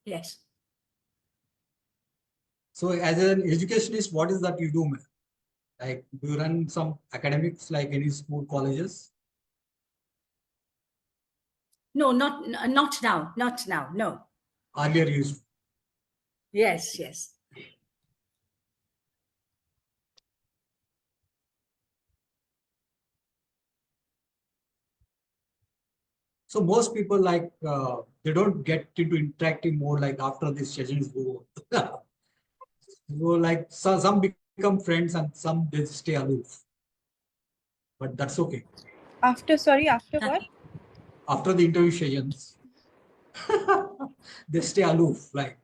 Yes. So as an educationist, what is that you do, ma'am? Like, do you run some academics like any school, colleges? No, not now. Not now. No. Earlier you used to. Yes, yes. So most people like they don't get into interacting more like after these sessions go. So like some become friends and some they stay aloof. But that's okay. After what? After the interview sessions, they stay aloof. Like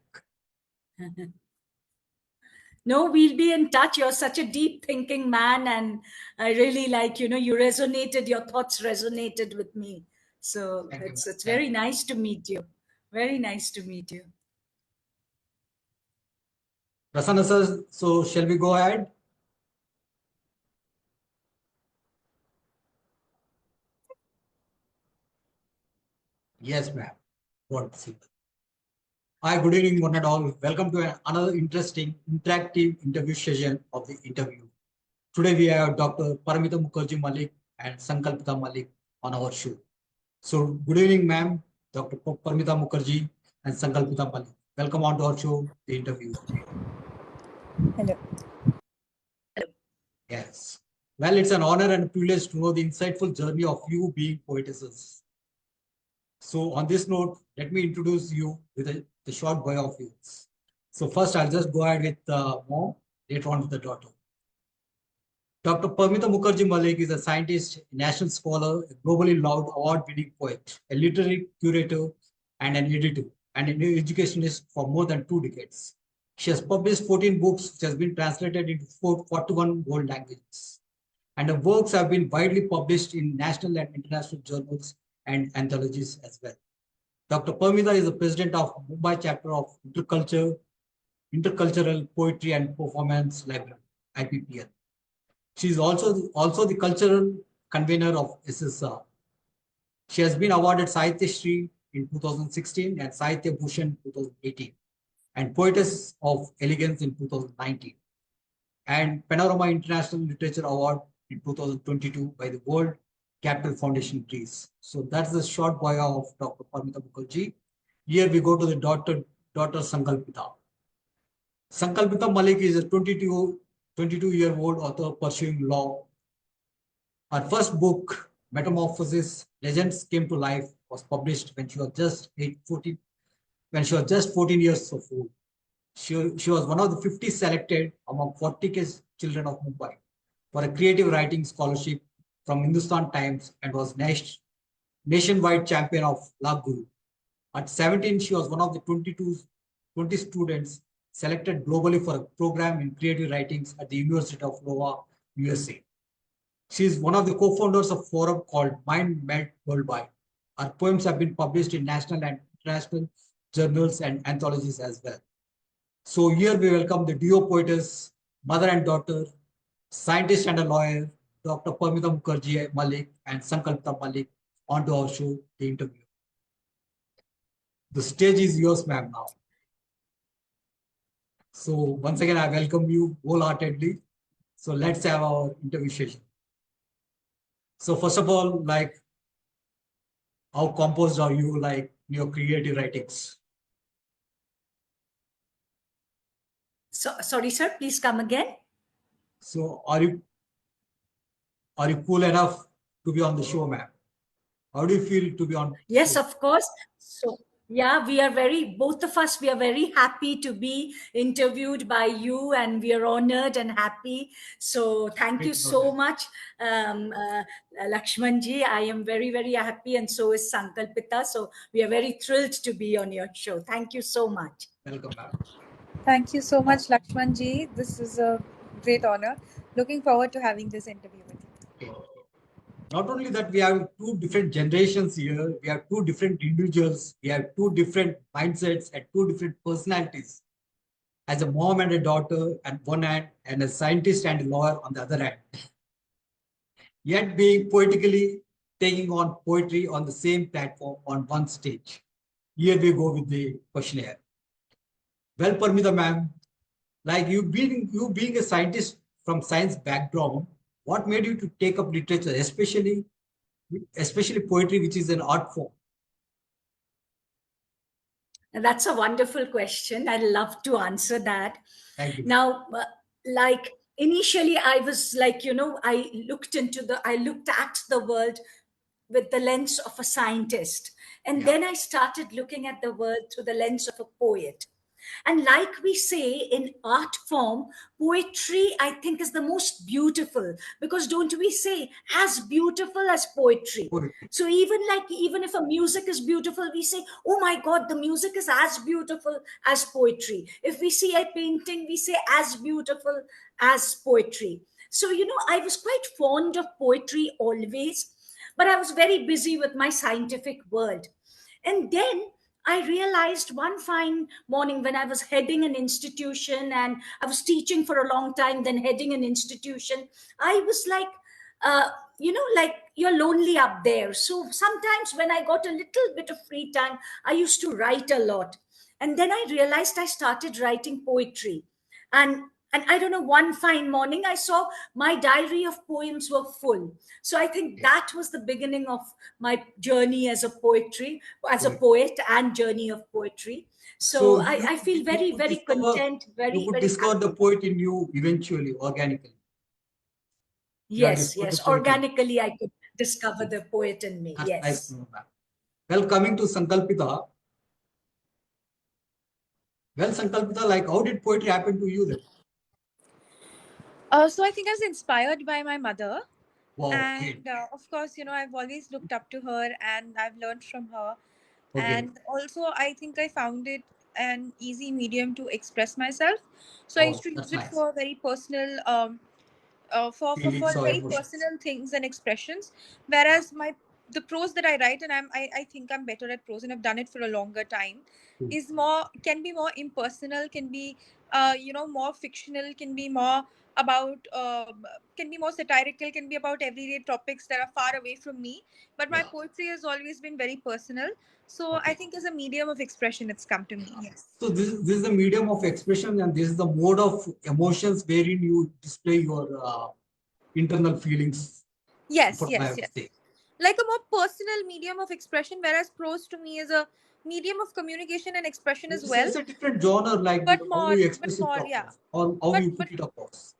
No, we'll be in touch. You're such a deep thinking man, and I really like, you resonated, your thoughts resonated with me. So thank you, ma'am. it's Thank very you. nice to meet you. Very nice to meet you. Prasanna sir, so shall we go ahead? Yes, ma'am. What? Hi, good evening, one and all. Welcome to another interesting, interactive interview session of the interview. Today we have Dr. Paramita Mukherjee Mullick and Sankalpita Mullick on our show. So, good evening, ma'am, Dr. Paramita Mukherjee and Sankalpita Mullick. Welcome on to our show, the interview. Hello. Yes. Well, it's an honor and privilege to know the insightful journey of you being poetesses. So, on this note, let me introduce you with the short bio of yours. So, first, I'll just go ahead with mom, later on with the daughter. Dr. Paramita Mukherjee Mullick is a scientist, a national scholar, a globally loved award-winning poet, a literary curator, and an editor, and an educationist for more than 2 decades. She has published 14 books, which has been translated into 41 world languages. And her works have been widely published in national and international journals and anthologies as well. Dr. Paramita is the president of Mumbai chapter of Intercultural Poetry and Performance Library, IPPL. She is also the cultural convener of SSR. She has been awarded Sahitya Shri in 2016 and Sahitya Bhushan in 2018 and Poetess of Elegance in 2019 and Panorama International Literature Award in 2022 by the World Capital Foundation, Greece. So that's the short bio of Dr. Paramita Mukherjee. Here we go to the daughter Sankalpita. Sankalpita Mullick is a 22-year-old author pursuing law. Her first book, Metamorphosis: Legends Came to Life, was published when she was just 14 years of old. She was one of the 50 selected among 40 children of Mumbai for a creative writing scholarship from Hindustan Times and was nationwide champion of La Guru. At 17, she was one of the 20 students selected globally for a program in creative writings at the University of Iowa, USA. She is one of the co-founders of a forum called Mind Melt Worldwide. Her poems have been published in national and international journals and anthologies as well. So here we welcome the duo poetess, mother and daughter, scientist and a lawyer, Dr. Paramita Mukherjee Mullick and Sankalpita Mullick onto our show, the interview. The stage is yours, ma'am, now. So once again, I welcome you wholeheartedly. So let's have our interview session. So first of all, like, how composed are you, like, in your creative writings? So sorry, sir. Please come again. So are you cool enough to be on the show, ma'am? How do you feel to be on? Yes, Show? of course. So, yeah, both of us, we are very happy to be interviewed by you, and we are honored and happy. So, thank you so much, Lakshmanji. I am very, very happy, and so is Sankalpita. So, we are very thrilled to be on your show. Thank you so much. Welcome, ma'am. Thank you so much, Lakshmanji. This is a great honor. Looking forward to having this interview with you. Okay. Not only that, we have 2 different generations here. We have 2 different individuals. We have 2 different mindsets and 2 different personalities. As a mom and a daughter at one hand, and a scientist and a lawyer on the other hand. Yet being poetically taking on poetry on the same platform on one stage. Here we go with the questionnaire. Well, Paramita ma'am, like you being a scientist from science background, what made you to take up literature, especially poetry, which is an art form? And that's a wonderful question. I'd love to answer that. Thank you. Now, like initially, I was like, I looked at the world with the lens of a scientist. And Yeah, then I started looking at the world through the lens of a poet. And like we say in art form, poetry, I think, is the most beautiful because don't we say as beautiful as poetry? poetry. So even if a music is beautiful, we say, oh my God, the music is as beautiful as poetry. If we see a painting, we say as beautiful as poetry. So, I was quite fond of poetry always, but I was very busy with my scientific world. And then I realized one fine morning when I was heading an institution and I was teaching for a long time, then heading an institution, I was like, like you're lonely up there. So sometimes when I got a little bit of free time, I used to write a lot. And then I realized I started writing poetry. And I don't know, one fine morning I saw my diary of poems were full. So I think Yes, that was the beginning of my journey as a poetry. poet and journey of poetry. So So I feel you very, could very discover content, you very, could very discover the happy. poet in you eventually, organically. You have Yes, discovered the yes. poet in Organically, I could discover you. the poet in me. That's nice to Yes. know, ma'am. Well, coming to Sankalpita, well, Sankalpita, like how did poetry happen to you then? So I think I was inspired by my mother, Wow, great. and of course, I've always looked up to her, and I've learned from her. Okay. And also, I think I found it an easy medium to express myself. So I used Oh, to use that's it nice. for very personal for Feelings or very emotions. personal things and expressions, whereas the prose that I write, and I think I'm better at prose and I've done it for a longer time, Cool. is more can be more impersonal, can be more fictional, can be more about can be more satirical, can be about everyday topics that are far away from me, but my Yeah. poetry has always been very personal. So I Okay. think as a medium of expression it's come to me. Yes. So this is the medium of expression, and this is the mode of emotions wherein you display your internal feelings. That's Yes, what I yes, have to yes. say. Like a more personal medium of expression, whereas prose to me is a medium of communication and expression as well, It's a different genre, like but how more, you but express it more, yeah. across, or how you But put it across.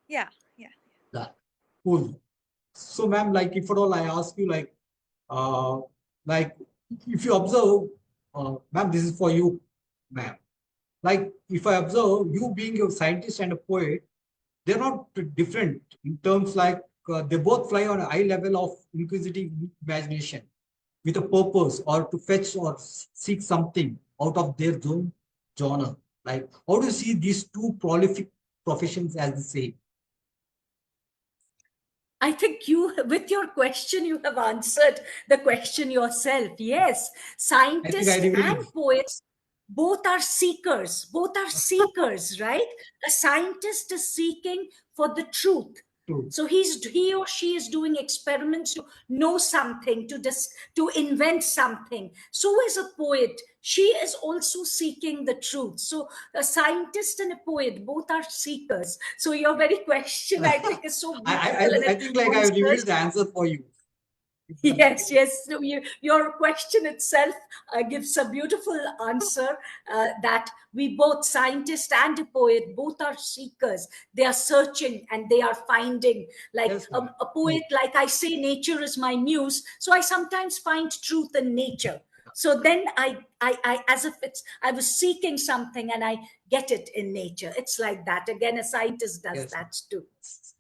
yeah, yeah. That cool. So, ma'am, like if at all I ask you, uh, like if you observe, ma'am, this is for you, ma'am. Like if I observe you being a scientist and a poet, they're not different in terms like they both fly on a high level of inquisitive imagination with a purpose or to fetch or seek something out of their own genre. Like, how do you see these two prolific professions as the same? I think with your question, you have answered the question yourself. Yes, I think I scientists and agree. poets both are seekers, right? A scientist is seeking for the truth. True. So he or she is doing experiments to know something, to invent something. So is a poet. She is also seeking the truth. So a scientist and a poet both are seekers. So your very question, I think, is so beautiful and I it think like I revealed answers. the answer for you. Yes, yes. So your question itself gives a beautiful answer that we both, scientist and a poet, both are seekers. They are searching and they are finding. Like Yes, ma'am. a poet, True. like I say, nature is my muse. So I sometimes find truth in nature. So then as if I was seeking something and I get it in nature. It's like that. Again, a scientist does Yes, ma'am. that too.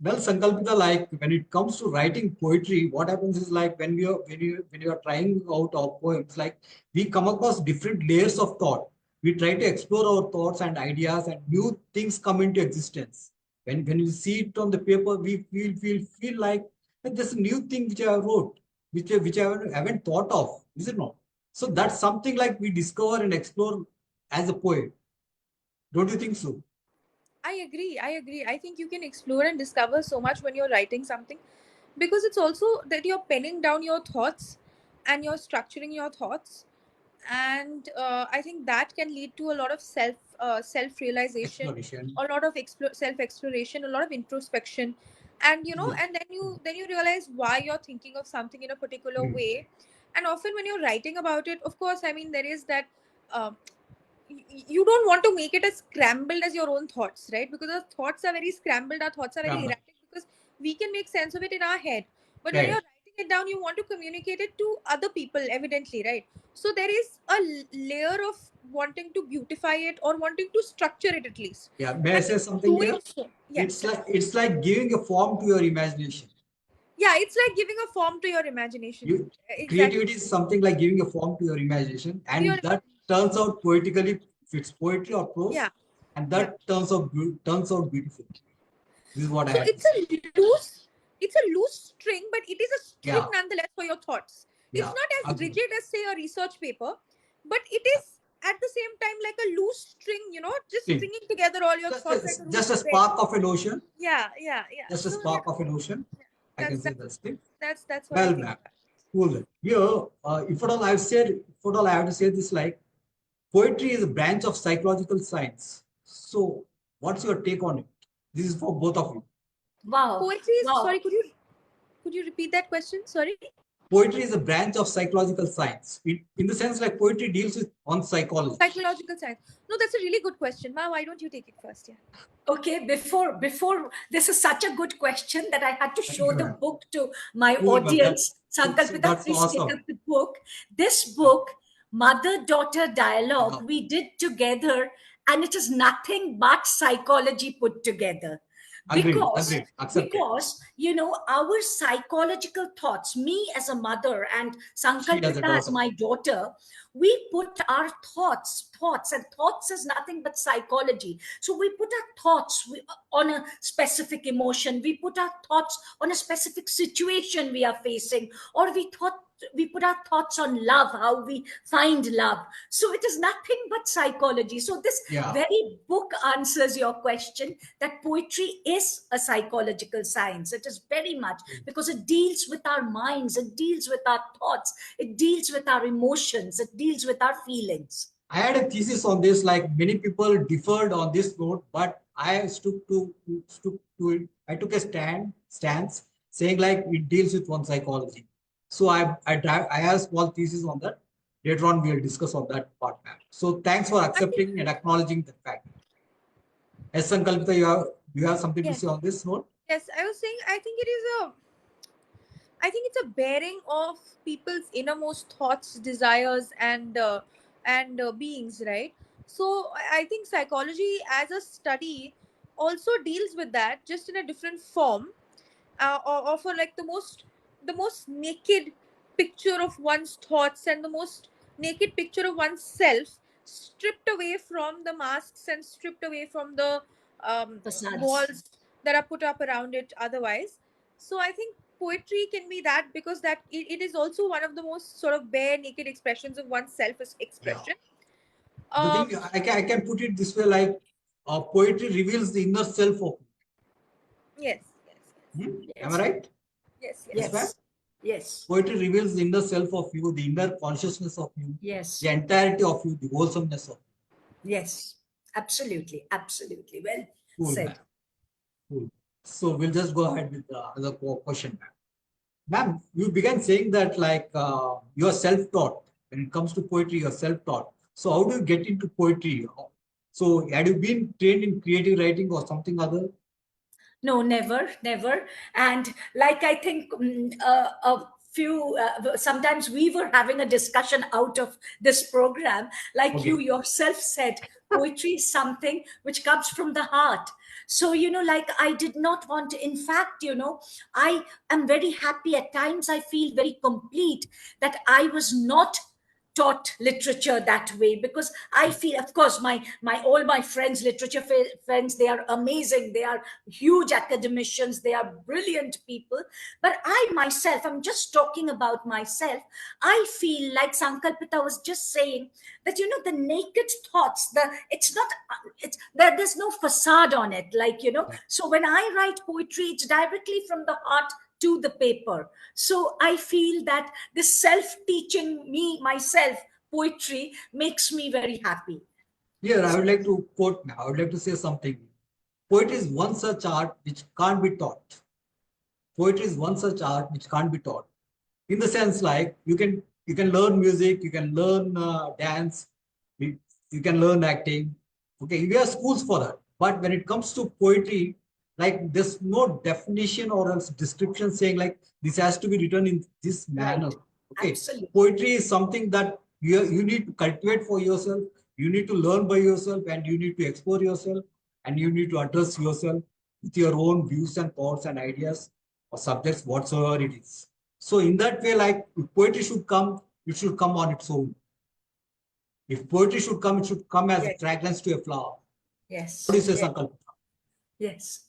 Well, Sankalpita, like when it comes to writing poetry, what happens is like when you are trying out our poems, like we come across different layers of thought. We try to explore our thoughts and ideas, and new things come into existence. When we see it on the paper, we feel like "Hey, there's a new thing which I wrote, which I haven't thought of, is it not? So that's something like we discover and explore as a poet. Don't you think so? I agree. I agree. I think you can explore and discover so much when you're writing something, because it's also that you're penning down your thoughts and you're structuring your thoughts. and I think that can lead to a lot of self realization, Exploration. a lot of self exploration, a lot of introspection, and Yeah. and then you realize why you're thinking of something in a particular Mm. way. And often when you're writing about it, of course, I mean, there is that um, you don't want to make it as scrambled as your own thoughts, right? Because our thoughts are very scrambled, our thoughts are very Grammar. erratic, because we can make sense of it in our head, but when Right. you're writing it down, you want to communicate it to other people, evidently, right? So there is a layer of wanting to beautify it or wanting to structure it, at least. Yeah. May I And say in something doing here? so, yeah, It's like giving a form to your imagination. yeah, it's like giving a form to your imagination. You Exactly. creativity is something like giving a form to your imagination, To your and that turns out poetically, if it's poetry or prose, Yeah, and yeah. that turns out beautiful. This is what I So had to say. it's a loose string, but it is a string Yeah. nonetheless for your thoughts. It's Yeah. not as Agree. rigid as, say, a research paper, but it is at the same time like a loose string, just Thing. stringing together all your Just thoughts like a a, loose just a thread. spark of an ocean. Yeah, yeah, yeah. Just a So yeah, spark of an ocean. I can that's say that's that's thing. that's what I Well, think. ma'am. Cool. Here, if at all I've said, if at all I have to say this, like poetry is a branch of psychological science. So, what's your take on it? This is for both of you. Wow. Poetry is, Wow. sorry, could you repeat that question? Sorry. Poetry is a branch of psychological science. In the sense, like poetry deals with on psychology. Psychological science. No, that's a really good question. Ma, why don't you take it first? Yeah. Okay, before this is such a good question that I had to Thank show you, the ma'am. book to my Cool, ma'am. audience. So Sankalpita, that's please take up awesome. the book. This book, Mother-Daughter Yeah. Dialogue, we did together, and it is nothing but psychology put together. Agreed. Because Agreed. Accepted. because our psychological thoughts, me as a mother and She does it Sankalpita as also. my daughter, we put our thoughts, and thoughts is nothing but psychology. So we put our thoughts on a specific emotion, we put our thoughts on a specific situation we are facing, or we put our thoughts on love, how we find love. So it is nothing but psychology. So this Yeah. very book answers your question, that poetry is a psychological science. It is very much, because it deals with our minds, it deals with our thoughts, it deals with our emotions, it deals with our feelings. I had a thesis on this, like many people differed on this note, but I stuck to it. I took a stance saying like it deals with one psychology. So I have a small thesis on that. Later on, we'll discuss on that part, ma'am. So thanks for I think, accepting and acknowledging the fact. Yes, Sankalpita, you have something to yes, say on this note? yes. I was saying, I think it's a bearing of people's innermost thoughts, desires, and beings, right? So I think psychology as a study also deals with that, just in a different form, or for like the most naked picture of one's thoughts and the most naked picture of oneself, stripped away from the masks and stripped away from the Facades. walls that are put up around it otherwise. So I think poetry can be that, because that it is also one of the most sort of bare naked expressions of oneself as Yeah. expression. The um thing I can put it this way, like poetry reveals the inner self of yes, yes, you. Am I Yes, right? yes, yes, Yes, yes. ma'am. yes, yes, Poetry reveals the inner self of you, the inner consciousness of you, the yes, entirety of you, the wholesomeness of yes. Absolutely, absolutely. Well you. Cool, ma'am. said. Cool. So we'll just go ahead with the other question, ma'am. Ma'am, you began saying that like you're self-taught. When it comes to poetry, you're self-taught. So how do you get into poetry? So had you been trained in creative writing or something other? No, never, never. And like I think a few, sometimes we were having a discussion out of this program, like you Okay. yourself said, poetry is something which comes from the heart. So, like I did not want to, in fact, I am very happy. At times I feel very complete that I was not taught literature that way, because I feel, of course, my all my friends, literature friends, they are amazing, they are huge academicians, they are brilliant people. But I myself, I'm just talking about myself, I feel like Sankalpita was just saying, that the naked thoughts, it's not, it's that there's no facade on it, like, so when I write poetry, it's directly from the heart to the paper. So I feel that this self teaching me myself poetry makes me very happy. Here, I would like to quote now. I would like to say something. Poetry is one such art which can't be taught. Poetry is one such art which can't be taught. In the sense, like you can learn music, you can learn dance, you, you can learn acting. Okay, we have schools for that. But when it comes to poetry, like there's no definition or else description saying like this has to be written in this manner. Right. Okay, Absolutely. poetry is something that you need to cultivate for yourself. You need to learn by yourself, and you need to explore yourself, and you need to address yourself with your own views and thoughts and ideas or subjects whatsoever it is. So in that way, like if poetry should come, it should come on its own. If poetry should come, it should come as a Yes. fragrance to a flower. Yes. What do you say, Yes. Sankalp? Yes.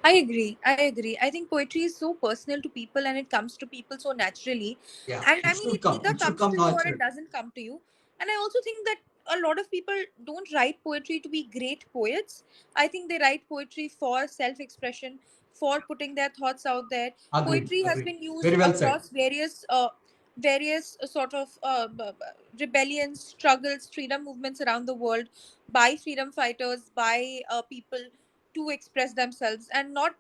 I agree. I agree. I think poetry is so personal to people and it comes to people so naturally. Yeah, And I it mean, should it come. either It should comes come to you or naturally. it doesn't come to you. And I also think that a lot of people don't write poetry to be great poets. I think they write poetry for self expression, for putting their thoughts out there. Agreed. Poetry has Agreed. been used Very well said. across various sort of rebellions, struggles, freedom movements around the world by freedom fighters, by people to express themselves, and not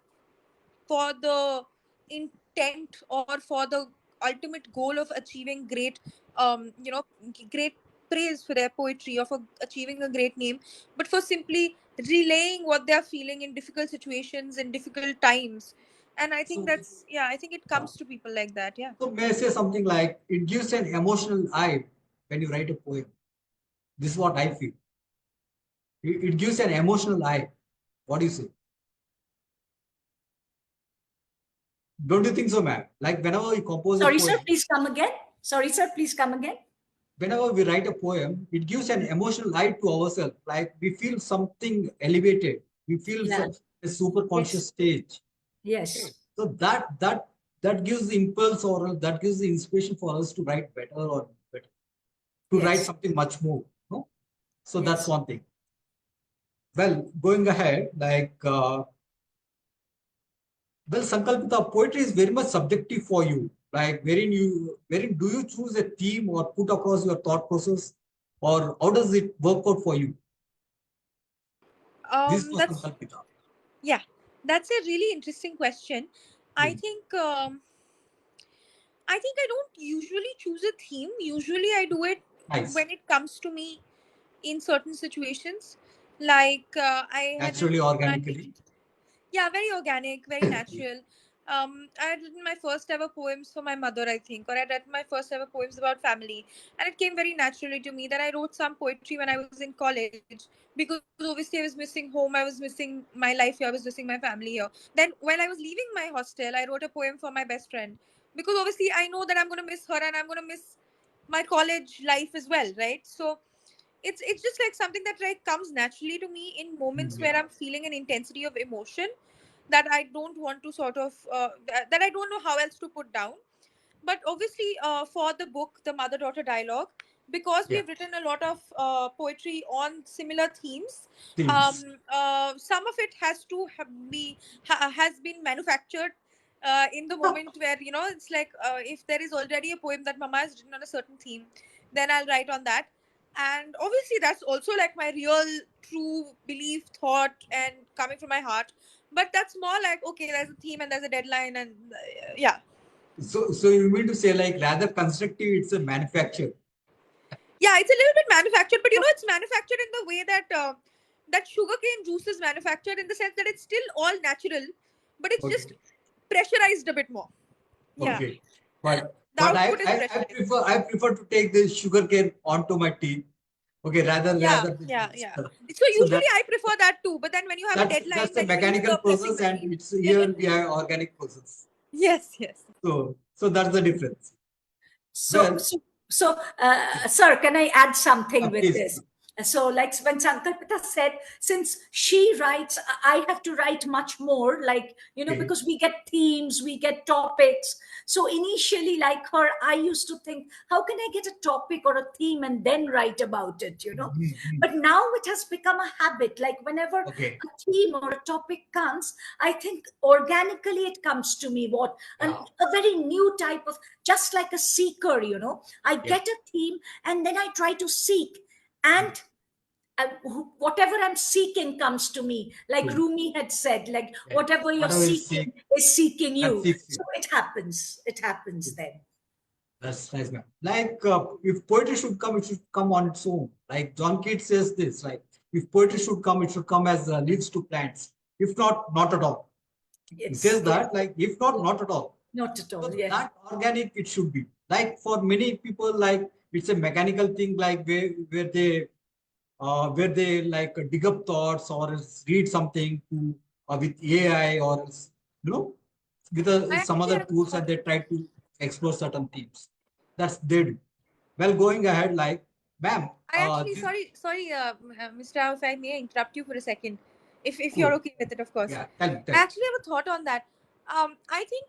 for the intent or for the ultimate goal of achieving great great praise for their poetry or for achieving a great name, but for simply relaying what they are feeling in difficult situations in difficult times. And I think So, that's, yeah, I think it yeah. comes to people like that. Yeah. So may I say something like it gives an emotional eye when you write a poem. This is what I feel. It gives an emotional eye. What do you say? Don't you think so, man? Like whenever you compose a Sorry, sir, poem, please come again. Sorry, sir, please come again. whenever we write a poem, it gives an emotional light to ourselves. Like we feel something elevated. We feel Yeah. a super conscious Yes. stage. Yes. So that gives the impulse or that gives the inspiration for us to write better or better, to write Yes. something much more. No? So that's Yes. one thing. Well, going ahead, like well, Sankalpita, poetry is very much subjective for you. Like wherein do you choose a theme or put across your thought process, or how does it work out for you? This was That's, Sankalpita. yeah, that's a really interesting question. I Hmm. think I don't usually choose a theme. Usually I do it Nice. when it comes to me in certain situations. Like I had Naturally, written my, organically. yeah, very organic, very natural. I had written my first ever poems for my mother, I think, or I written my first ever poems about family, and it came very naturally to me. Then I wrote some poetry when I was in college, because obviously I was missing home, I was missing my life here, I was missing my family here. Then when I was leaving my hostel, I wrote a poem for my best friend, because obviously I know that I'm going to miss her and I'm going to miss my college life as well, right? So it's just like something that like comes naturally to me in moments Yeah. where I'm feeling an intensity of emotion that I don't want to sort of that I don't know how else to put down. But obviously for the book, the mother daughter dialogue, because Yeah. we've written a lot of poetry on similar themes, Themes. some of it has to has been manufactured in the moment where, you know, it's like if there is already a poem that mama has written on a certain theme, then I'll write on that. And obviously that's also like my real true belief, thought, and coming from my heart. But that's more like, okay, there's a theme and there's a deadline, and yeah. So you mean to say like rather constructive, it's a manufacture. Yeah, it's a little bit manufactured, but you know, it's manufactured in the way that that sugarcane juice is manufactured, in the sense that it's still all natural, but it's just Okay. pressurized a bit more. Yeah, Okay. But the output is pressurized. I prefer to take the sugar cane onto my tea. Okay, Yeah, rather than yeah, juice. yeah. So So that usually I prefer that too, but then when you have a deadline, that's a then you use mechanical the pressing process, and machine. it's here we have organic process. Yes, yes. So that's the difference. So, Well, so, so, sir, can I add something with please, this? please. So, like when Sankalpita said, since she writes, I have to write much more, like, Okay. because we get themes, we get topics. So, initially, like her, I used to think, how can I get a topic or a theme and then write about it? Mhm. But now it has become a habit. Like, whenever Okay. a theme or a topic comes, I think organically it comes to me, Yeah. a very new type of, just like a seeker. I Yeah. get a theme and then I try to seek. Mm. And whatever I'm seeking comes to me. Like True. Rumi had said, like Yeah. whatever you're Whatever you seek, seeking is seeking that you. seeks So you. it happens. It happens then. That's nice, man. Like, if poetry should come, it should come on its own. Like John Keats says this, like, if poetry should come, it should come as leaves to plants. If not, not at all. He Yes. says Yes. that, like, if not, not at all. Not at all. So Yes. that organic it should be. Like for many people, like it's a mechanical thing, like where they like dig up thoughts or else read something to with AI or else, you know, with I some actually other have a tools, thought. and they try to explore certain themes. That's they do. Well, going ahead, like, ma'am, I actually, this sorry, Mr. Rao, if I may interrupt you for a second, if you're cool. okay with it, of course. Yeah, tell me, tell I me. actually have a thought on that. I think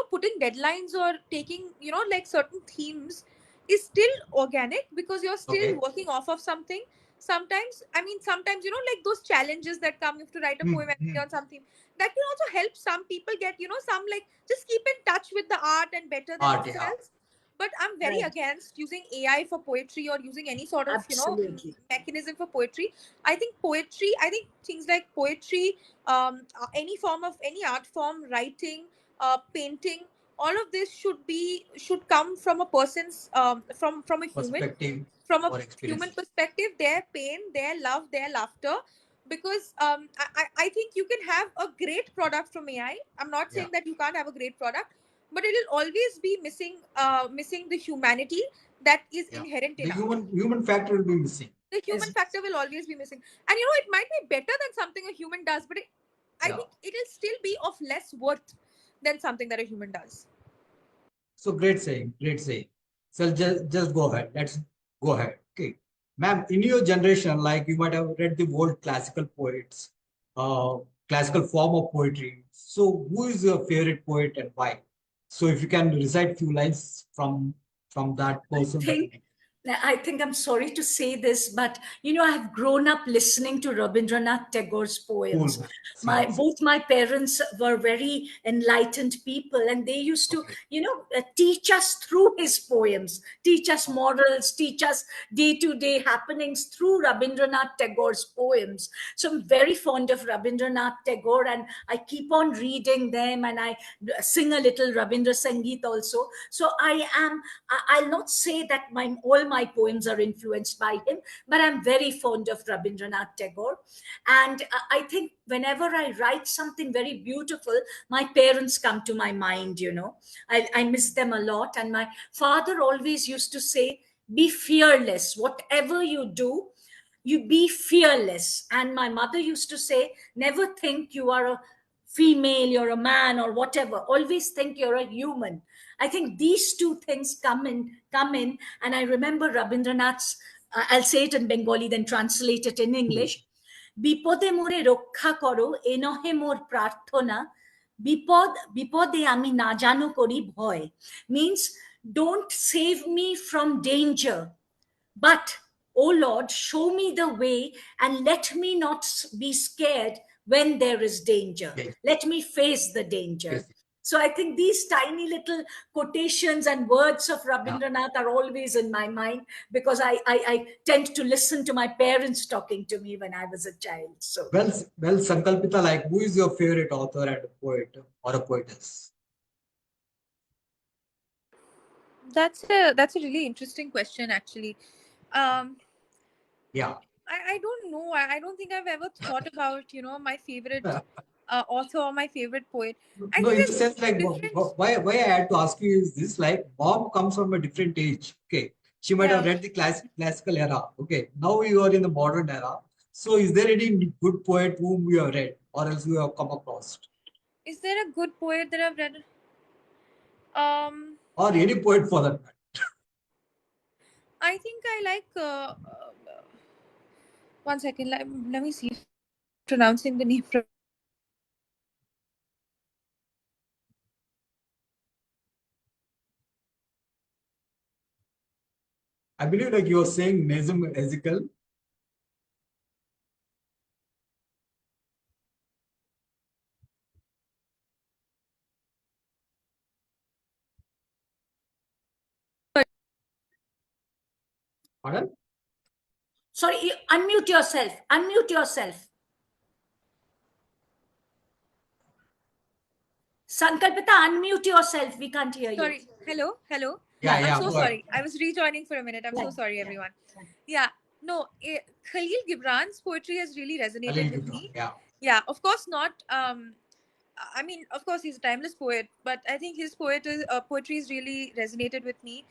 putting deadlines or taking like certain themes is still organic because you're still Okay. working off of something. Sometimes like those challenges that come. You have to write a poem every day Mm. on something that can also help some people get some like just keep in touch with the art and better Art, yeah. themselves. But I'm very Right. against using AI for poetry or using any sort of Absolutely. mechanism for poetry. I think things like poetry, any form of any art form, writing, painting, all of this should come from a person's from a human, Perspective from a or human experience. perspective, their pain, their love, their laughter. Because I think you can have a great product from AI. I'm not Yeah, saying that you can't have a great product, but it will always be missing the humanity that is yeah. inherent The in art. human factor will be missing. The human Yes. factor will always be missing. And it might be better than something a human does, but I Yeah. think it'll still be of less worth than something that a human does. So great saying, great saying. So just go ahead. Let's go ahead. Okay. Ma'am, in your generation, like you might have read the old classical poets, uh, classical form of poetry. So who is your favorite poet and why? So if you can recite few lines from that I person, that would think be I think I'm sorry to say this, but I have grown up listening to Rabindranath Tagore's cool, poems. man. My Same, same. both my parents were very enlightened people, and they used to, Okay. teach us through his poems, teach us morals, teach us day-to-day happenings through Rabindranath Tagore's poems. So I'm very fond of Rabindranath Tagore, and I keep on reading them, and I sing a little Rabindra Sangeet also. So I'll not say that my all my poems are influenced by him, but I'm very fond of Rabindranath Tagore. And I think whenever I write something very beautiful, my parents come to my mind. I miss them a lot. And my father always used to say, be fearless. Whatever you do, you be fearless. And my mother used to say, never think you are a female, you're a man, or whatever. Always think you're a human. I think these two things come in. And I remember Rabindranath's, I'll say it in Bengali, then translate it in Cool. English. বিপদে মোরে রক্ষা করো এ নহে মোর প্রার্থনা, বিপদে আমি না জানো করি ভয়, means don't save me from danger, but, O Lord, show me the way and let me not be scared when there is danger. Okay. Let me face the danger. Yes. So I think these tiny little quotations and words of Yeah. Rabindranath are always in my mind because I tend to listen to my parents talking to me when I was a child. So Well, Sankalpita, like who is your favorite author and poet or a poetess? That's a really interesting question, actually. Um, Yeah. I don't know. I don't think I've ever thought about my favorite author or my favorite poet. I No, think in the there's sense like different. why I had to ask you is this, like mom comes from a different age. Okay. She might have Yeah. read the classical era. Okay. Now you are in the modern era. So is there any good poet whom you have read or else you have come across? Is there a good poet that I've read? Um, Or any poet for that matter? I think I like. One second. Let me see if I'm pronouncing the name properly. I believe like you are saying Nazim Ezekiel. Pardon? Sorry, unmute yourself. Unmute yourself. Sankalpita, unmute yourself. We can't hear you. Sorry. Hello. Hello. Yeah, Yeah. I'm yeah, so go ahead. sorry. I was rejoining for a minute. I'm Yeah. so sorry, Yeah. everyone. Yeah. No, Khalil Gibran's poetry has really resonated Khalil with Gibran. me. Yeah. Yeah, of course not. I mean, of course, he's a timeless poet, but I think his poetry has really resonated with me.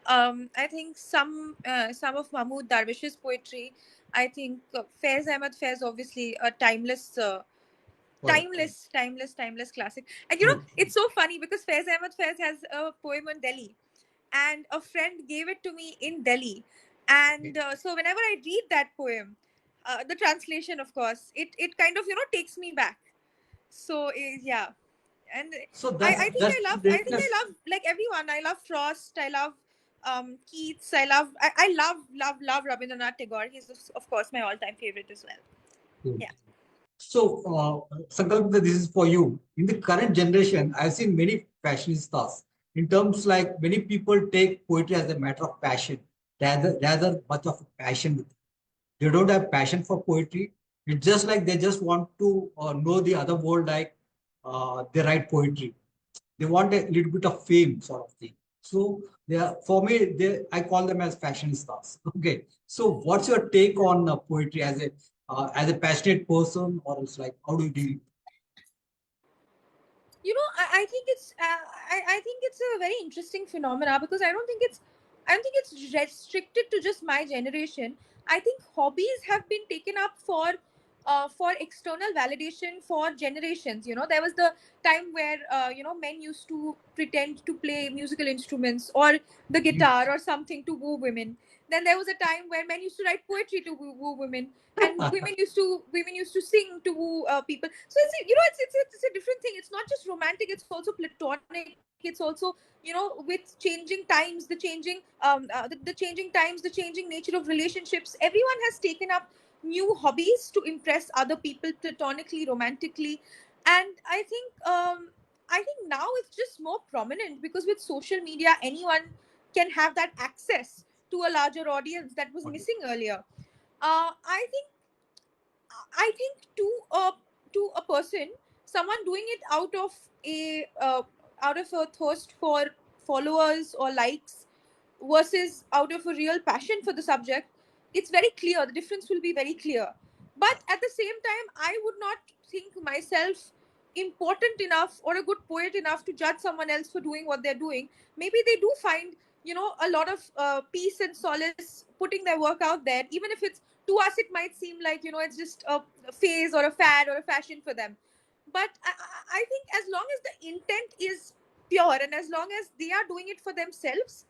I think some of Mahmoud Darwish's poetry. I think Faiz Ahmad Faiz, obviously a Correct. timeless classic. And True. it's so funny because Faiz Ahmad Faiz has a poem on Delhi, and a friend gave it to me in Delhi. And so whenever I read that poem, the translation, of course, it kind of takes me back. So yeah, and So I think that's I love like everyone. I love Frost. I love Keats. I love Rabindranath Tagore. He's of course my all-time favorite as well. true. Yeah. So, Sankalpita, this is for you. In the current generation, I've seen many fashionistas. In terms like many people take poetry as a matter of passion, rather much of a passion with it. They don't have passion for poetry. It's just like they just want to know the other world, like they write poetry. They want a little bit of fame, sort of thing. So they are, for me, I call them as fashionistas. Okay. So what's your take on poetry as a passionate person, or it's like how do you deal? I think I think it's a very interesting phenomena because I don't think it's restricted to just my generation. I think hobbies have been taken up for external validation for generations. There was the time where men used to pretend to play musical instruments or the guitar or something to woo women. Then there was a time where men used to write poetry to woo women, and women used to sing to woo people. So it's a different thing. It's not just romantic, it's also platonic. It's also with changing times, the changing times, the changing nature of relationships, everyone has taken up new hobbies to impress other people platonically, romantically. And I think now it's just more prominent because with social media anyone can have that access to a larger audience that was Okay. missing earlier. I think to a person, someone doing it out of a thirst for followers or likes versus out of a real passion for the subject, it's very clear. The difference will be very clear. But at the same time, I would not think myself important enough or a good poet enough to judge someone else for doing what they're doing. Maybe they do find a lot of peace and solace putting their work out there, even if it's to us it might seem like it's just a phase or a fad or a fashion for them. But I think as long as the intent is pure and as long as they are doing it for themselves,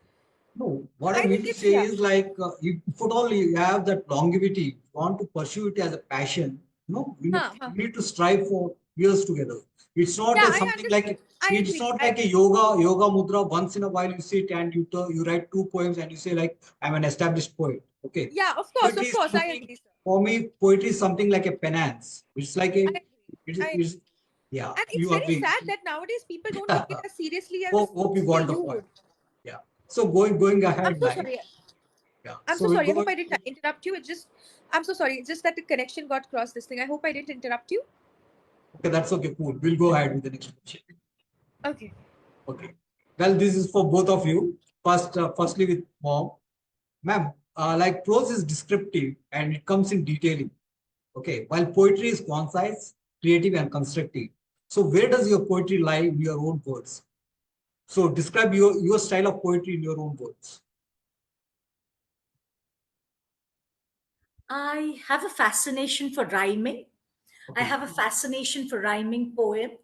No, what I I mean think to it's, say yeah. is like if at all you have that longevity, you want to pursue it as a passion, Huh, huh. you need to strive for years together. It's not Yeah, a I something understand. like I it's agree. not I like a agree. yoga mudra. Once in a while you sit and you write two poems and you say like I'm an established poet. Okay, Yeah, poetry of is course, I something agree, sir. for me. Poetry is something like a penance. It's like I a agree. I it's yeah. And it's You very agree? sad that nowadays people don't take it as seriously as Hope you say got the you point. would. Yeah. So going I'm ahead, so like sorry. yeah. I'm So so we'll sorry. I go. hope I didn't interrupt you. I'm so sorry. It's just that the connection got crossed this thing. I hope I didn't interrupt you. Okay, that's okay. Cool. We'll go ahead with the next question. Okay. Okay. Well, this is for both of you. Firstly with mom, ma'am. Like prose is descriptive and it comes in detailing. Okay, while poetry is concise, creative, and constructive. So where does your poetry lie in your own words? So describe your style of poetry in your own words. I have a fascination for rhyming. I Okay. have a fascination for rhyming poet.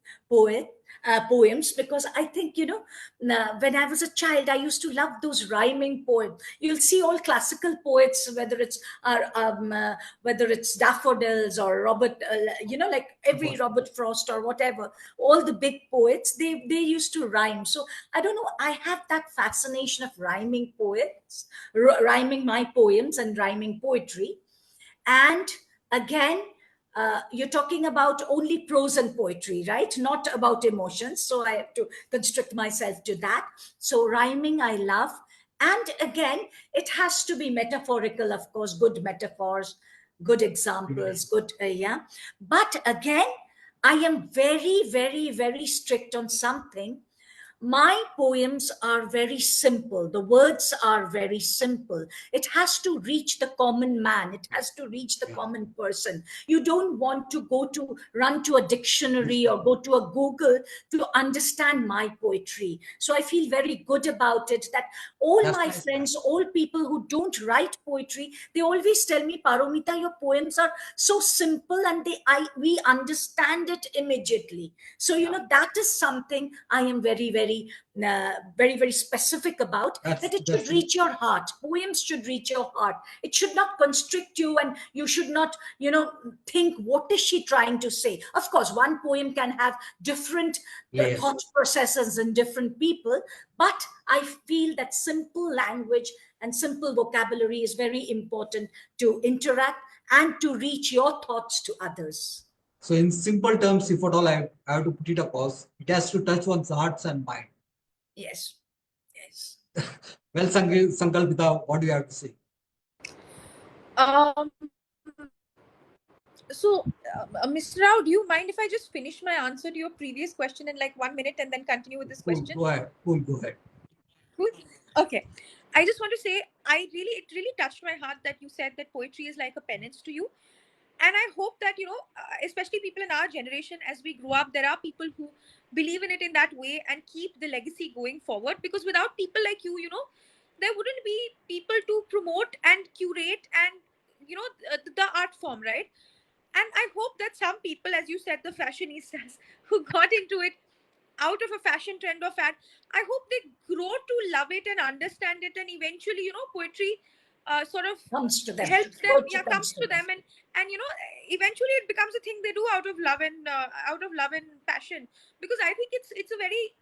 poems, because I think, when I was a child, I used to love those rhyming poems. You'll see all classical poets, whether it's daffodils or Robert, like every Robert Frost or whatever, all the big poets, they used to rhyme. So I don't know, I have that fascination of rhyming poets, rhyming my poems and rhyming poetry. And again, you're talking about only prose and poetry, right? Not about emotions. So I have to constrict myself to that. So rhyming, I love. And again, it has to be metaphorical, of course, good metaphors, good examples, good, yeah. But again, I am very, very, very strict on something. My poems are very simple. The words are very simple. It has to reach the common man. It has to reach the common person. You don't want to run to a dictionary or go to a Google to understand my poetry. So I feel very good about it that all That's my nice. friends, all people who don't write poetry, they always tell me, Paramita, your poems are so simple and we understand it immediately. So, that is something I am very, very, very specific about, that it should That's reach your heart. Poems should reach your heart. It should not constrict you, and you should not, think, what is she trying to say? Of course, one poem can have different layers. thought processes in different people, but I feel that simple language and simple vocabulary is very important to interact and to reach your thoughts to others. So in simple terms, if at all I have to put it across, it has to touch one's hearts and mind. Yes. Yes. Well, Sankalpita, what do you have to say? Um, Mr. Rao, do you mind if I just finish my answer to your previous question in like 1 minute and then continue with this Cool, question? go ahead. Cool, go ahead. Cool. Okay. I just want to say, it really touched my heart that you said that poetry is like a penance to you. And I hope that, especially people in our generation, as we grow up, there are people who believe in it in that way and keep the legacy going forward. Because without people like you, there wouldn't be people to promote and curate and, the art form, right? And I hope that some people, as you said, the fashionistas who got into it out of a fashion trend or fad, I hope they grow to love it and understand it, and eventually, poetry sort of Comes to them. helps them. Poetry Yeah, comes to them, and eventually it becomes a thing they do out of love and passion. Because I think it's a very,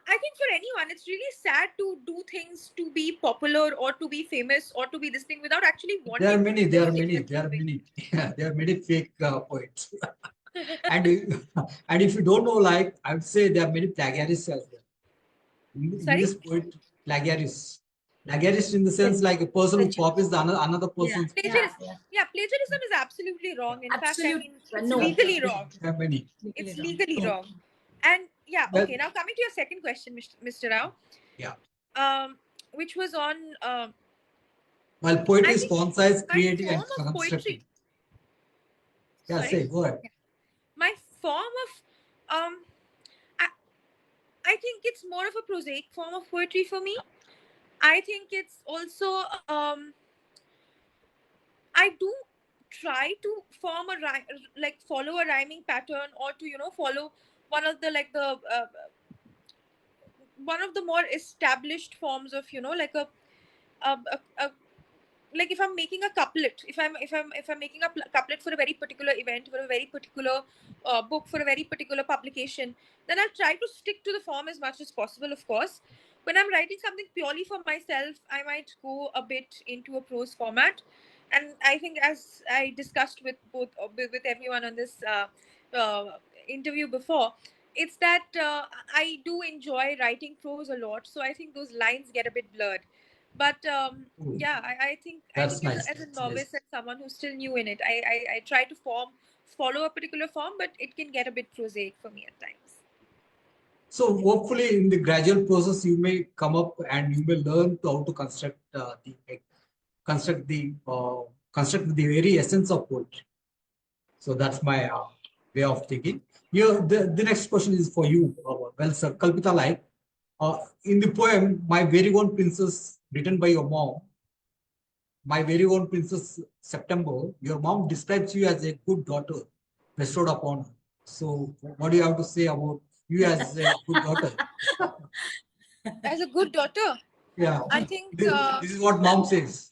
I think for anyone, it's really sad to do things to be popular or to be famous or to be this thing without actually There are wanting many, the there are thing many, that there you're are doing. many. There are many fake poets. And and if you don't know, like I would say, there are many plagiarists as well. Sorry? English poet plagiarists. Plagiarist in the sense like a person who copies the another Yeah, person's. yeah, Plagiarism. yeah. Yeah, plagiarism is absolutely wrong. In fact, I Absolute mean, it's no. legally wrong. There are many. It's Legally legally wrong. wrong. And yeah, Well, okay. Now coming to your second question, Mr. Rao, yeah. which was on, While poetry I is think concise, my creative, form and of constructive. poetry. Yeah, Sorry, say, go ahead. my form of, I, I think it's more of a prosaic form of poetry for me. I think it's also, I do try to form like follow a rhyming pattern, or to follow one of the like the one of the more established forms of like a like if I'm making a couplet, if I'm making a couplet for a very particular event, for a very particular book, for a very particular publication, then I'll try to stick to the form as much as possible. Of course, when I'm writing something purely for myself, I might go a bit into a prose format. And I think, as I discussed with both with everyone on this interview before, it's that I do enjoy writing prose a lot, so I think those lines get a bit blurred. But Cool. yeah, I think That's as, nice. as a That's nice. novice and someone who's still new in it, I try to follow a particular form, but it can get a bit prosaic for me at times. So hopefully in the gradual process, you may come up and you may learn how to construct the very essence of poetry. So that's my way of thinking. Here, the next question is for you. Well, sir, Kalpita, like in the poem, My Very Own Princess, written by your mom, My Very Own Princess September, your mom describes you as a good daughter bestowed upon her. So what do you have to say about you as a good daughter. As a good daughter, Yeah, I think this is what mom says.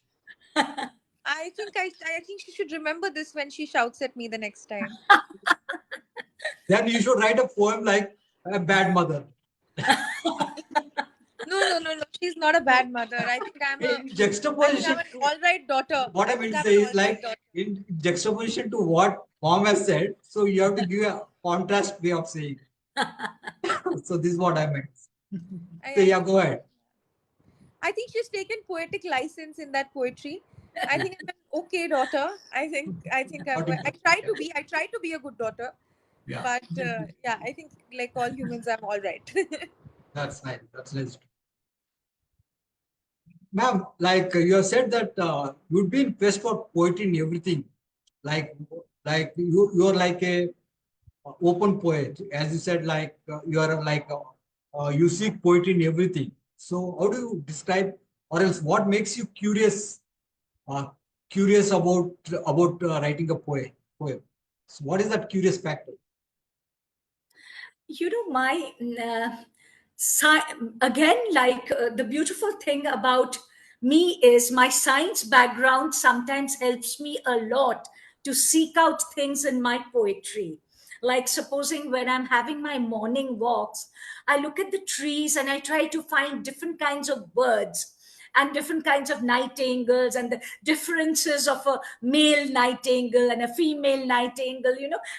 I think she should remember this when she shouts at me the next time. Then you should write a poem like a bad mother. No, no, no, no. She's not a bad mother. In I think I'm juxtaposition an to all right daughter. what I I think meant to I'm say an is all right like daughter. in juxtaposition to what mom has said, so you have to give a contrast way of saying. So this is what I meant. So I yeah, think go ahead. I think she's taken poetic license in that poetry. I think I'm an okay daughter. Not I try to be a good daughter. Yeah, But yeah, I think like all humans, I'm all right. that's nice. That's nice. Ma'am, like you have said that you'd be in quest for poetry in everything. Like you're like a open poet, as you said. Like you are like you seek poetry in everything. So how do you describe, or else what makes you uh, curious about writing a poem? So what is that curious factor? My again, like the beautiful thing about me is my science background sometimes helps me a lot to seek out things in my poetry. Like, supposing when I'm having my morning walks, I look at the trees and I try to find different kinds of birds and different kinds of nightingales and the differences of a male nightingale and a female nightingale,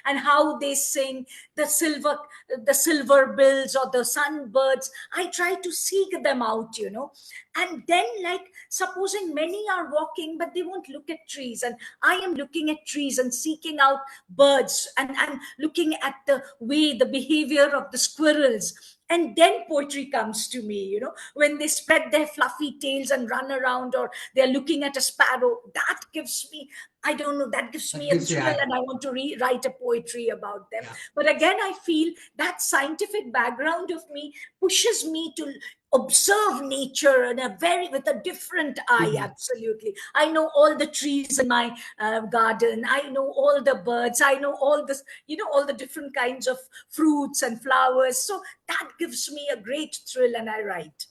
and how they sing, the silver bills or the sunbirds. I try to seek them out, and then, like, supposing many are walking but they won't look at trees, and I am looking at trees and seeking out birds, and looking at the way, the behavior of the squirrels. And then poetry comes to me, when they spread their fluffy tails and run around, or they're looking at a sparrow. That gives me, I don't know, that gives That me a gives you thrill, eye. and I want to write a poetry about them. Yeah. But again, I feel that scientific background of me pushes me to observe nature in a very with a different eye. Mhm. Absolutely, I know all the trees in my garden. I know all the birds. I know all this, all the different kinds of fruits and flowers. So that gives me a great thrill, and I write.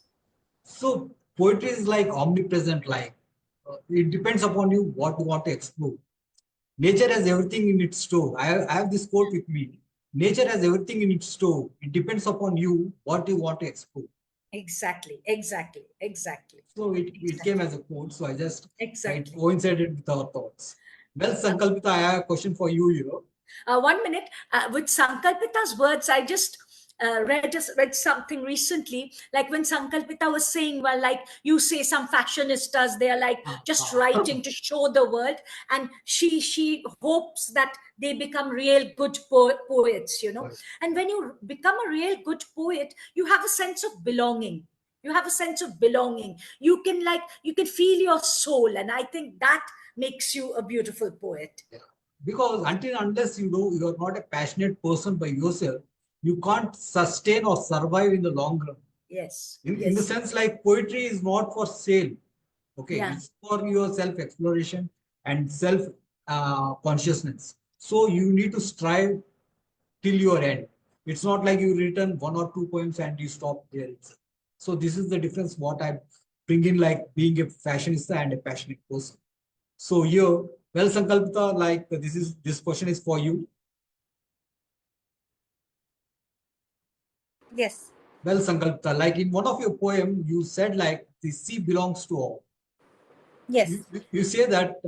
So poetry is like omnipresent. Like it depends upon you what you want to explore. Nature has everything in its store. I have this quote with me. Nature has everything in its store. It depends upon you what you want to explore. Exactly, exactly, exactly, So it came exactly, as a quote. So it exactly. coincided with our thoughts. Well, Sankalpita, I have a question for you here. 1 minute. With Sankalpita's words, I just read something recently. Like when Sankalpita was saying, well, like you say, some fashionistas, they are like Ah, just ah. writing to show the world, and she hopes that they become real good poets. And when you become a real good poet, you have a sense of belonging. You have a sense of belonging. You can feel your soul, and I think that makes you a beautiful poet. Yeah. Because until unless you know you are not a passionate person by yourself, you can't sustain or survive in the long run. Yes, In the yes, sense, like poetry is not for sale. Okay, yeah, it's for your self exploration and self consciousness. So you need to strive till your end. It's not like you written one or two poems and you stop there. So this is the difference what I bring in, like being a fashionista and a passionate person. So here, well, Sankalpita, like this question is for you. Yes. Well, Sankalpita, like in one of your poem, you said like the sea belongs to all. Yes. You say that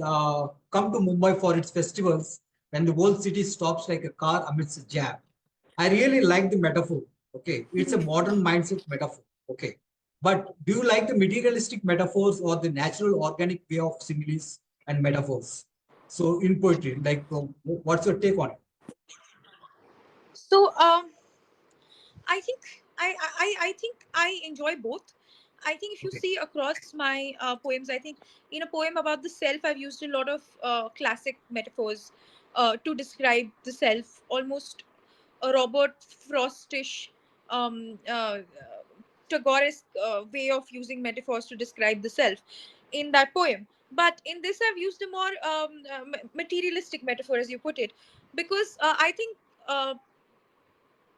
come to Mumbai for its festivals when the whole city stops like a car amidst a jam. I really like the metaphor. Okay, it's a modern mindset metaphor. Okay, but do you like the materialistic metaphors or the natural organic way of similes and metaphors? So in poetry, like what's your take on it? So I think I think I enjoy both. I think if you Okay. see across my poems, I think in a poem about the self, I've used a lot of classic metaphors to describe the self, almost a Robert Frostish, Tagore's way of using metaphors to describe the self in that poem. But in this, I've used a more materialistic metaphor, as you put it, because I think.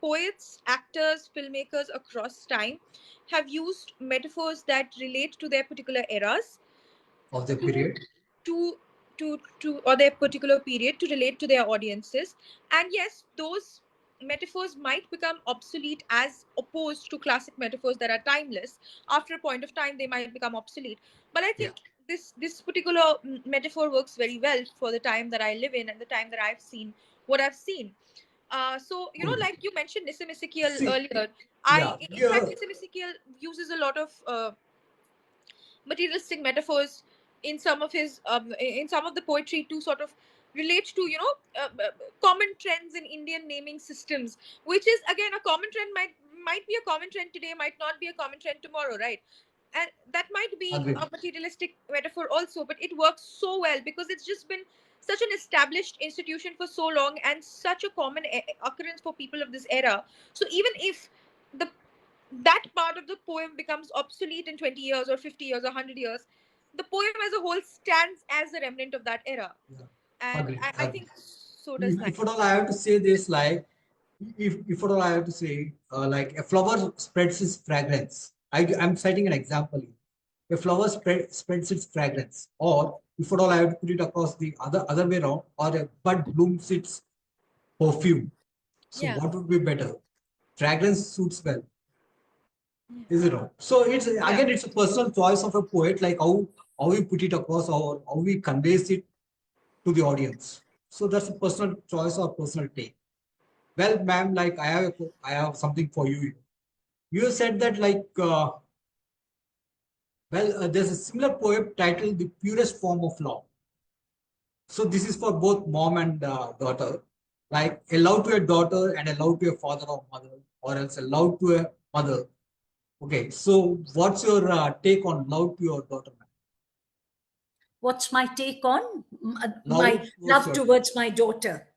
poets, actors, filmmakers across time have used metaphors that relate to their particular eras Of the to period. to or their particular period to relate to their audiences. And yes, those metaphors might become obsolete as opposed to classic metaphors that are timeless. After a point of time they might become obsolete, but I Yeah. think this particular metaphor works very well for the time that I live in and the time that I've seen what I've seen. So Good. like you mentioned Nissim Ezekiel See, earlier. yeah, In fact, yeah, Nissim Ezekiel uses a lot of materialistic metaphors in some of the poetry to sort of relate to common trends in Indian naming systems, which is again a common trend, might be a common trend today, might not be a common trend tomorrow, right? And that might be agree. a materialistic metaphor also, but it works so well because it's just been such an established institution for so long and such a common occurrence for people of this era. So even if the that part of the poem becomes obsolete in 20 years or 50 years or 100 years, the poem as a whole stands as a remnant of that era. Yeah, And agree, I agree. think so does If science. at all I have to say this, like, if at all I have to say, like a flower spreads its fragrance. I'm citing an example here. A flower spreads its fragrance, or if at all I have to put it across the other way around, or a bud blooms its perfume. So Yeah. what would be better? Fragrance suits well, Yeah. is it not? So it's Yeah. again it's a personal choice of a poet, like how we put it across or how we conveys it to the audience. So that's a personal choice or personal take. Well, ma'am, like I have something for you. You said that like there's a similar poem titled "The Purest Form of Love." So this is for both mom and daughter, like a love to a daughter and a love to a father or mother, or else a love to a mother. Okay, so what's your take on love to your daughter, ma'am? What's my take on Love my towards love your daughter. towards my daughter?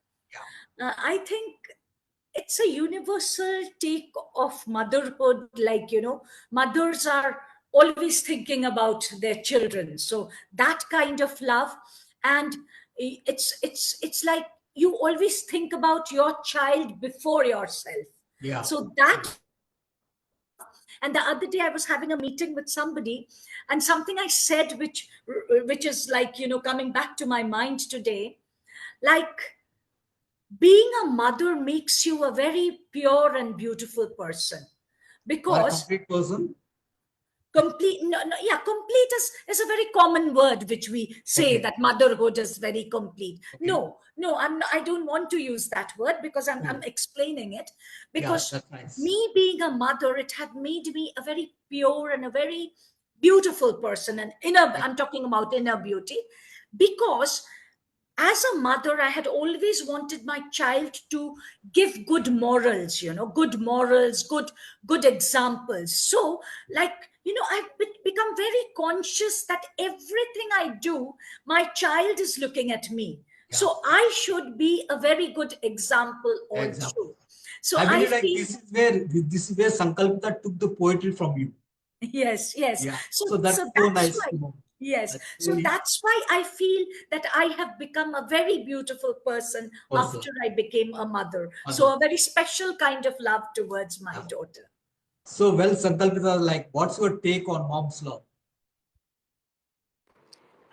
Yeah, I think it's a universal take of motherhood. Like, mothers are always thinking about their children. So that kind of love. And it's like you always think about your child before yourself. yeah, So that kind of love. And the other day I was having a meeting with somebody, and something I said, which is like, coming back to my mind today, like, being a mother makes you a very pure and beautiful person, or a because complete person. complete, no, no, yeah, complete is a very common word which we say, Okay, that motherhood is very complete. okay, No, I don't want to use that word, because I'm cool. explaining it. Yeah, Because that's nice. me being a mother, it had made me a very pure and a very beautiful person, and inner, Yeah, I'm talking about inner beauty. Because as a mother, I had always wanted my child to give good morals, good morals, good examples. So, like, I've become very conscious that everything I do, my child is looking at me. yeah. So I should be a very good example Example. also. So I I believe like feel, this is where Sankalpita took the poetry from you. yes. Yeah. So So so that's so that's nice why, to know. yes, That's so really that's why I feel that I have become a very beautiful person person. after I became a mother. So Other. a very special kind of love towards my Yeah. daughter. So well, Sankalpita, like what's your take on mom's love?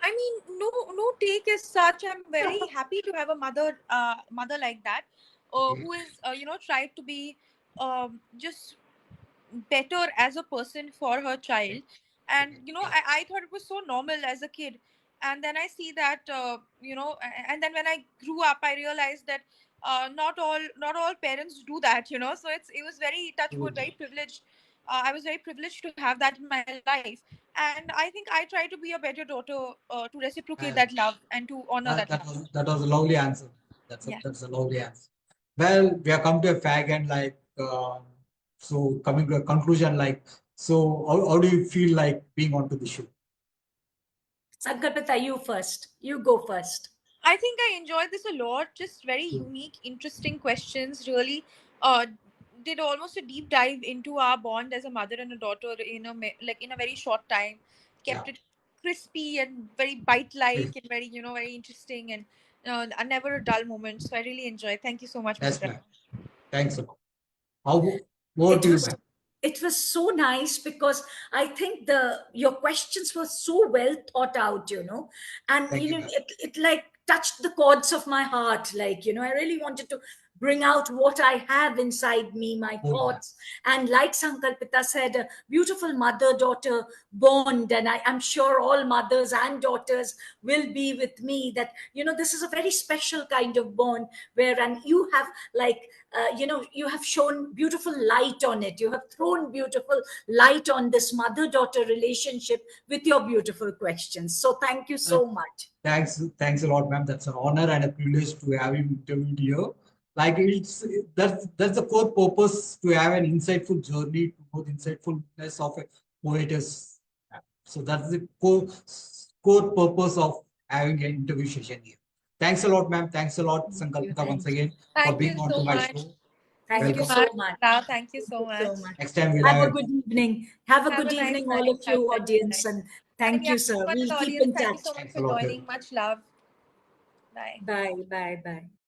I mean, no take as such. I'm very happy to have a mother like that, Okay. who is tried to be just better as a person for her Okay. child. And Okay. I thought it was so normal as a kid, and then I see that and then when I grew up I realized that not all parents do that, so it was very touchwood, Cool. very privileged. I was very privileged to have that in my life, and I think I try to be a better daughter, to reciprocate Uh, that love and to honor that love. that was a lovely answer. Yeah. That's a lovely answer. Well, we have come to a fag end, like so coming to a conclusion, like so how do you feel like being onto the show? Sankalpita, you first. You go first. I think I enjoyed this a lot. Just very Cool. unique, interesting questions. Really, uh, did almost a deep dive into our bond as a mother and a daughter in like in a very short time. Yeah. Kept it crispy and very bite-like and very very interesting, and never a dull moment. So I really enjoyed. Thank you so much, Yes, Mr. ma'am. Thanks a lot. How over It to you, was ma'am. it was so nice because I think your questions were so well thought out, and Thank you, ma'am. it like touched the chords of my heart. Like, I really wanted to bring out what I have inside me, my Oh, yeah. thoughts. And like Sankalpita said, a beautiful mother-daughter bond. And I'm sure all mothers and daughters will be with me that, this is a very special kind of bond where, and you have like, you have shown beautiful light on it. You have thrown beautiful light on this mother-daughter relationship with your beautiful questions. So thank you Uh, so much. thanks a lot, ma'am. That's an honor and a privilege to have you interviewed here. Like that's the core purpose, to have an insightful journey to the insightfulness of a poetess. So that's the core purpose of having an interview session here. Thanks a lot, ma'am. Thanks a lot, Thank you. Sankalpita, once Thank you. again for Thank you being on to so my much. show. Thank Thank you you, Welcome. so Mark. much. Thank you Thank so you so much. much. Next time we'll Have have a a good evening. Have a Have good a nice evening, all night. of Have you, a nice audience. night. And And thank yeah, you, sir. everyone in We'll the keep audience, in thank you touch. so much thanks a for lot. joining. Much love. Bye. Bye, bye, bye.